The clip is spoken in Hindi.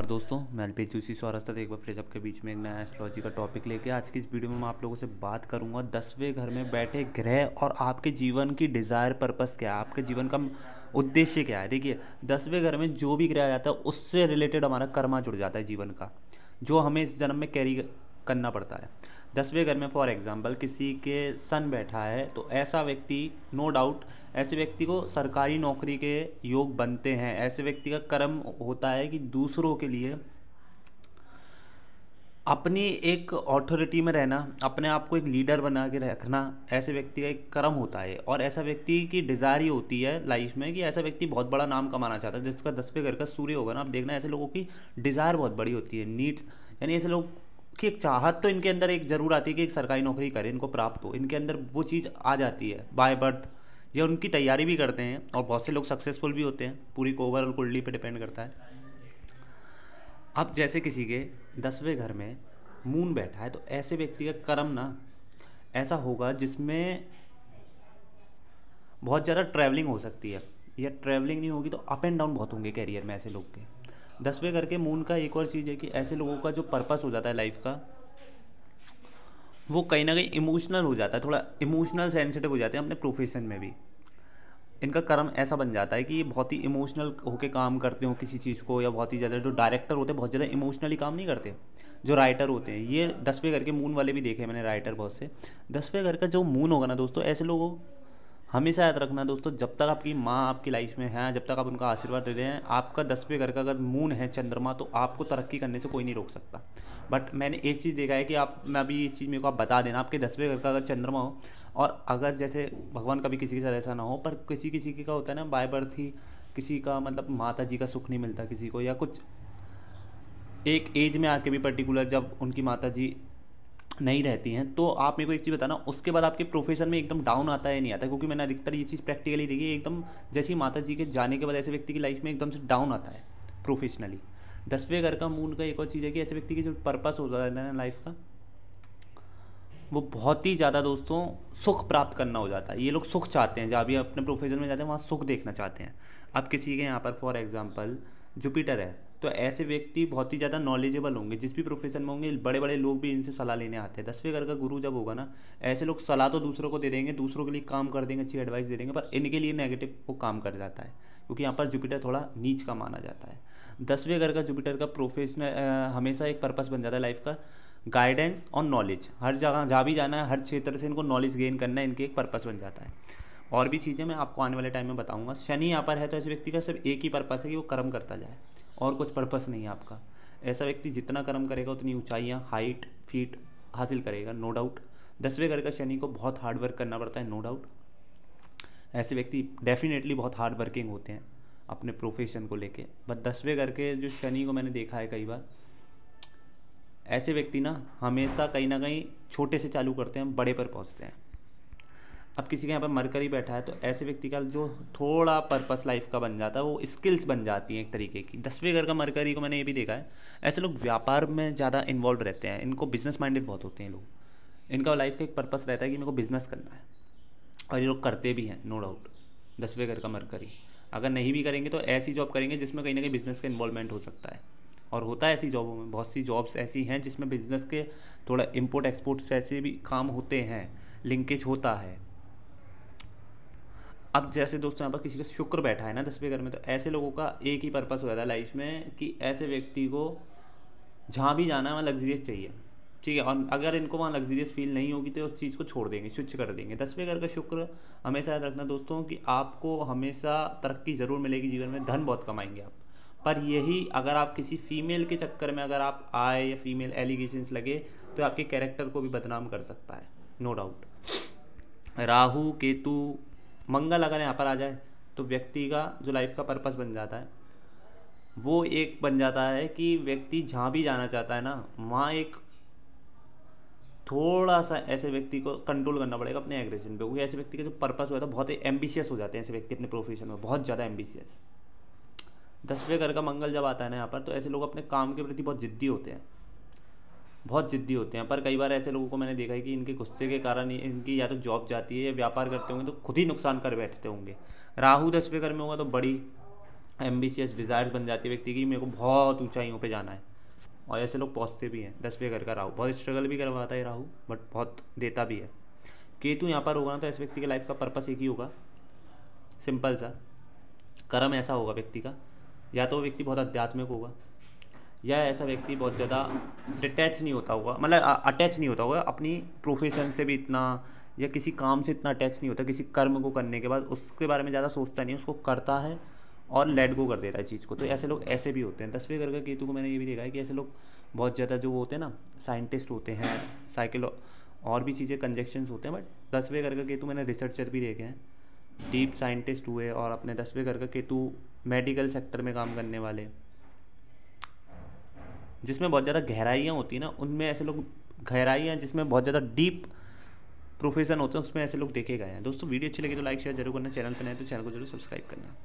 नमस्कार दोस्तों, मैं अल्पेश जोशी सौराष्ट्र एक बार फिर सबके बीच में एक नया एस्ट्रोलॉजी का टॉपिक लेके आज की इस वीडियो में मैं आप लोगों से बात करूंगा 10वें घर में बैठे ग्रह और आपके जीवन की डिज़ायर पर्पस क्या है, आपके जीवन का उद्देश्य क्या है। देखिए, 10वें घर में जो भी ग्रह आ जाता है उससे रिलेटेड हमारा कर्मा जुड़ जाता है जीवन का, जो हमें इस जन्म में कैरी करना पड़ता है। 10वें घर में फॉर एग्जांपल किसी के सन बैठा है तो ऐसा व्यक्ति नो डाउट ऐसे व्यक्ति को सरकारी नौकरी के योग बनते हैं। ऐसे व्यक्ति का कर्म होता है कि दूसरों के लिए अपनी एक अथॉरिटी में रहना, अपने आप को एक लीडर बना के रखना ऐसे व्यक्ति का एक कर्म होता है। और ऐसा व्यक्ति की डिज़ायर ही होती है लाइफ में कि ऐसा व्यक्ति बहुत बड़ा नाम कमाना चाहता है। जिसका 10वें घर का सूर्य होगा ना, आप देखना ऐसे लोगों की डिज़ायर बहुत बड़ी होती है, नीड्स, यानी ऐसे लोग कि एक चाहत तो इनके अंदर एक ज़रूर आती है कि एक सरकारी नौकरी करें, इनको प्राप्त हो, इनके अंदर वो चीज़ आ जाती है बाय बर्थ। ये उनकी तैयारी भी करते हैं और बहुत से लोग सक्सेसफुल भी होते हैं, पूरी ओवरऑल कुंडली पे डिपेंड करता है। अब जैसे किसी के 10वें घर में मून बैठा है तो ऐसे व्यक्ति का कर्म ना ऐसा होगा जिसमें बहुत ज़्यादा ट्रैवलिंग हो सकती है, या ट्रैवलिंग नहीं होगी तो अप एंड डाउन बहुत होंगे कैरियर में ऐसे लोग के। 10वें घर के मून का एक और चीज़ है कि ऐसे लोगों का जो पर्पस हो जाता है लाइफ का, वो कहीं ना कहीं इमोशनल हो जाता है, थोड़ा इमोशनल सेंसिटिव हो जाते हैं अपने प्रोफेशन में भी। इनका कर्म ऐसा बन जाता है कि ये बहुत ही इमोशनल होकर काम करते हो किसी चीज़ को, या बहुत ही ज़्यादा जो डायरेक्टर होते हैं बहुत ज़्यादा इमोशनली काम नहीं करते। जो राइटर होते हैं, ये 10वें घर के मून वाले भी देखे मैंने राइटर बहुत से। 10वें घर का जो मून होगा ना दोस्तों, ऐसे लोगों हमेशा याद रखना दोस्तों, जब तक आपकी माँ आपकी लाइफ में है, जब तक आप उनका आशीर्वाद दे रहे हैं, आपका 10वें घर का अगर मून है चंद्रमा, तो आपको तरक्की करने से कोई नहीं रोक सकता। बट मैंने एक चीज़ देखा है कि मैं अभी ये चीज़ मेरे को आप बता देना, आपके 10वें घर का अगर चंद्रमा हो, और अगर जैसे भगवान कभी किसी के साथ ऐसा ना हो, पर किसी किसी का होता है ना बाय बर्थ ही किसी का मतलब माता जी का सुख नहीं मिलता किसी को, या कुछ एक एज में आके भी पर्टिकुलर जब उनकी माता जी नहीं रहती हैं, तो आप मेरे को एक चीज़ बताना, उसके बाद आपके प्रोफेशन में एकदम डाउन आता है या नहीं आता? क्योंकि मैंने अधिकतर ये चीज़ प्रैक्टिकली देखी है, एकदम जैसी माता जी के जाने के बाद ऐसे व्यक्ति की लाइफ में एकदम से डाउन आता है प्रोफेशनली। 10वें घर का मून का एक और चीज़ है कि ऐसे व्यक्ति की जो पर्पस होता है ना लाइफ का, वो बहुत ही ज़्यादा दोस्तों सुख प्राप्त करना हो जाता है। ये लोग सुख चाहते हैं, जहाँ भी अपने प्रोफेशन में जाते हैं वहाँ सुख देखना चाहते हैं। अब किसी के यहाँ पर फॉर एग्जांपल जुपिटर है, तो ऐसे व्यक्ति बहुत ही ज़्यादा नॉलेजेबल होंगे, जिस भी प्रोफेशन में होंगे बड़े बड़े लोग भी इनसे सलाह लेने आते हैं। 10वें घर का गुरु जब होगा ना, ऐसे लोग सलाह तो दूसरों को दे देंगे, दूसरों के लिए काम कर देंगे, अच्छी एडवाइस दे देंगे, पर इनके लिए नेगेटिव वो काम कर जाता है, क्योंकि यहाँ पर जुपिटर थोड़ा नीच का माना जाता है। 10वें घर का जुपिटर का प्रोफेशनल हमेशा एक पर्पस बन जाता है लाइफ का, गाइडेंस और नॉलेज। हर जगह जहाँ भी जाना है, हर क्षेत्र से इनको नॉलेज गेन करना है, इनके एक पर्पस बन जाता है। और भी चीज़ें मैं आपको आने वाले टाइम में बताऊंगा। शनि यहाँ पर है तो ऐसे व्यक्ति का सिर्फ एक ही पर्पस है कि वो कर्म करता जाए, और कुछ पर्पस नहीं है आपका। ऐसा व्यक्ति जितना कर्म करेगा उतनी ऊंचाइयाँ, हाइट, फीट हासिल करेगा, नो डाउट। 10वें घर का शनि को बहुत हार्ड वर्क करना पड़ता है, नो डाउट। ऐसे व्यक्ति डेफिनेटली बहुत हार्ड वर्किंग होते हैं अपने प्रोफेशन को लेके। बट 10वें घर के जो शनि को मैंने देखा है कई बार, ऐसे व्यक्ति ना हमेशा कहीं ना कहीं छोटे से चालू करते हैं, बड़े पर पहुंचते हैं। अब किसी के यहाँ पर मरकरी बैठा है तो ऐसे व्यक्ति का जो थोड़ा पर्पस लाइफ का बन जाता है, वो स्किल्स बन जाती हैं एक तरीके की। 10वें घर का मरकरी को मैंने ये भी देखा है, ऐसे लोग व्यापार में ज़्यादा इन्वॉल्व रहते हैं, इनको बिजनेस माइंडेड बहुत होते हैं लोग। इनका लाइफ का एक पर्पस रहता है कि मेरे को बिजनेस करना है, और ये लोग करते भी हैं, नो डाउट। 10वें घर का मरकरी अगर नहीं भी करेंगे तो ऐसी जॉब करेंगे जिसमें कहीं ना कहीं बिजनेस का इन्वॉल्वमेंट हो सकता है, और होता है ऐसी जॉबों में। बहुत सी जॉब्स ऐसी हैं जिसमें बिजनेस के थोड़ा इम्पोर्ट एक्सपोर्ट से ऐसे भी काम होते हैं, लिंकेज होता है। अब जैसे दोस्तों यहाँ पर किसी का शुक्र बैठा है ना 10वें घर में, तो ऐसे लोगों का एक ही पर्पस हो जाता है लाइफ में कि ऐसे व्यक्ति को जहाँ भी जाना है वहाँ लग्जरियस चाहिए, ठीक है। और अगर इनको वहाँ लग्जरियस फील नहीं होगी तो उस चीज़ को छोड़ देंगे, स्विच कर देंगे। 10वें घर का शुक्र हमेशा याद रखना दोस्तों कि आपको हमेशा तरक्की ज़रूर मिलेगी जीवन में, धन बहुत कमाएंगे आप। पर यही अगर आप किसी फीमेल के चक्कर में अगर आप आए, या फीमेल एलिगेशंस लगे, तो आपके कैरेक्टर को भी बदनाम कर सकता है, नो डाउट। राहु केतु मंगल अगर यहाँ पर आ जाए तो व्यक्ति का जो लाइफ का पर्पस बन जाता है, वो एक बन जाता है कि व्यक्ति जहाँ भी जाना चाहता है ना, वहाँ एक थोड़ा सा ऐसे व्यक्ति को कंट्रोल करना पड़ेगा अपने एग्रेशन पे, क्योंकि ऐसे व्यक्ति का जो पर्पस होता है बहुत ही एम्बिशियस हो जाते हैं ऐसे व्यक्ति अपने प्रोफेशन में, बहुत ज़्यादा एम्बिशियस। 10वें घर का मंगल जब आता है ना यहाँ पर, तो ऐसे लोग अपने काम के प्रति बहुत जिद्दी होते हैं, बहुत जिद्दी होते हैं। पर कई बार ऐसे लोगों को मैंने देखा है कि इनके गुस्से के कारण इनकी या तो जॉब जाती है, या व्यापार करते होंगे तो खुद ही नुकसान कर बैठते होंगे। राहु 10वें घर में होगा तो बड़ी एम्बिशियस डिज़ायर्स बन जाती है व्यक्ति की, मेरे को बहुत ऊंचाइयों पे जाना है। और ऐसे लोग पहुँचते भी हैं। 10वें घर का राहु बहुत स्ट्रगल भी करवाता है राहु, बट बहुत देता भी है। केतु यहाँ पर होगा ना, तो ऐसे व्यक्ति के लाइफ का पर्पस एक ही होगा, सिंपल सा कर्म ऐसा होगा व्यक्ति का, या तो वो व्यक्ति बहुत आध्यात्मिक होगा, या ऐसा व्यक्ति बहुत ज़्यादा डिटैच नहीं होता होगा, मतलब अटैच नहीं होता होगा अपनी प्रोफेशन से भी इतना, या किसी काम से इतना अटैच नहीं होता, किसी कर्म को करने के बाद उसके बारे में ज़्यादा सोचता नहीं, उसको करता है और लेट गो कर देता है चीज़ को। तो ऐसे लोग ऐसे भी होते हैं। 10वें घर का केतु को मैंने ये भी देखा है कि ऐसे लोग बहुत ज़्यादा जो होते हैं ना, साइंटिस्ट होते हैं, साइकिलो और भी चीज़ें कंजक्शंस होते हैं, बट 10वें घर का केतु मैंने रिसर्चर भी देखे हैं, डीप साइंटिस्ट हुए, और अपने 10वें घर का केतु मेडिकल सेक्टर में काम करने वाले, जिसमें बहुत ज़्यादा गहराइयाँ होती हैं ना, उनमें ऐसे लोग, गहराइयाँ जिसमें बहुत ज़्यादा डीप प्रोफेशन होते हैं, उसमें ऐसे लोग देखे गए हैं। दोस्तों वीडियो अच्छी लगी तो लाइक शेयर जरूर करना, चैनल पर नए तो चैनल को जरूर सब्सक्राइब करना।